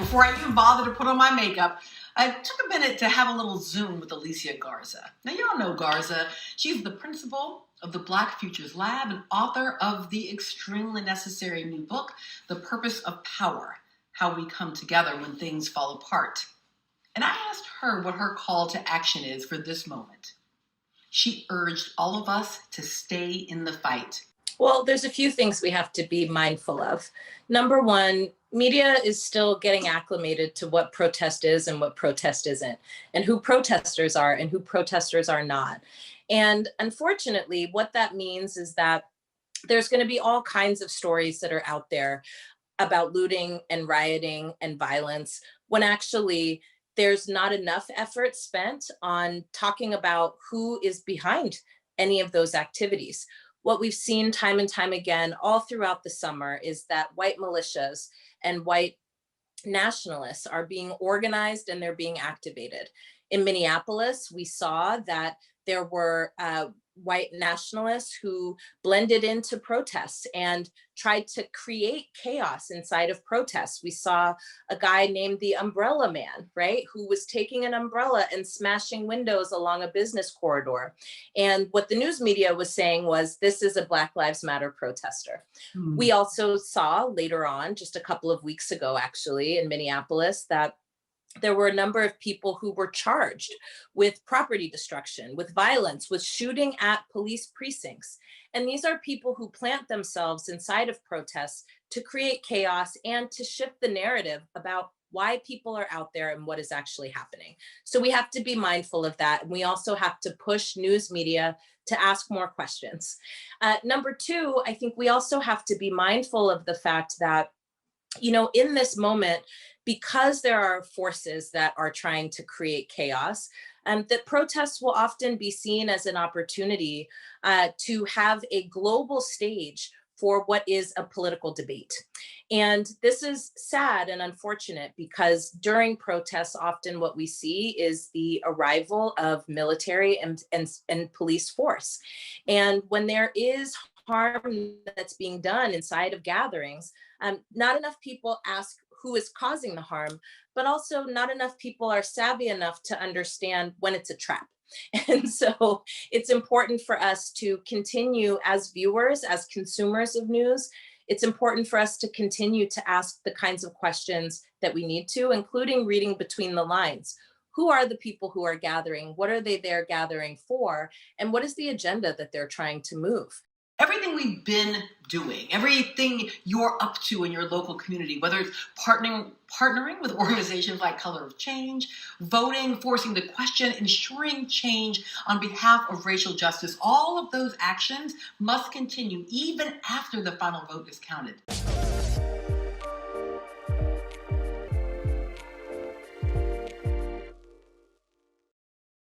before I even bothered to put on my makeup, I took a minute to have a little Zoom with Alicia Garza. Now, y'all know Garza. She's the principal of the Black Futures Lab and author of the extremely necessary new book, The Purpose of Power: How We Come Together When Things Fall Apart. And I asked her what her call to action is for this moment. She urged all of us to stay in the fight. Well, there's a few things we have to be mindful of. Number one, media is still getting acclimated to what protest is and what protest isn't, and who protesters are and who protesters are not. And unfortunately, what that means is that there's going to be all kinds of stories that are out there about looting and rioting and violence, when actually there's not enough effort spent on talking about who is behind any of those activities. What we've seen time and time again all throughout the summer is that white militias and white nationalists are being organized and they're being activated. In Minneapolis, we saw that there were white nationalists who blended into protests and tried to create chaos inside of protests. We saw a guy named the Umbrella Man, right, who was taking an umbrella and smashing windows along a business corridor. And what the news media was saying was, this is a Black Lives Matter protester. We also saw later on, just a couple of weeks ago, actually, in Minneapolis, that there were a number of people who were charged with property destruction, with violence, with shooting at police precincts. And these are people who plant themselves inside of protests to create chaos and to shift the narrative about why people are out there and what is actually happening. So we have to be mindful of that. And we also have to push news media to ask more questions. Number two, I think we also have to be mindful of the fact that, you know, in this moment, because there are forces that are trying to create chaos, that protests will often be seen as an opportunity to have a global stage for what is a political debate. And this is sad and unfortunate, because during protests, often what we see is the arrival of military and police force. And when there is harm that's being done inside of gatherings, not enough people ask who is causing the harm, but also not enough people are savvy enough to understand when it's a trap. And so it's important for us to continue, as viewers, as consumers of news, it's important for us to continue to ask the kinds of questions that we need to, including reading between the lines. Who are the people who are gathering? What are they there gathering for? And what is the agenda that they're trying to move? Everything we've been doing, everything you're up to in your local community, whether it's partnering with organizations like Color of Change, voting, forcing the question, ensuring change on behalf of racial justice, all of those actions must continue even after the final vote is counted.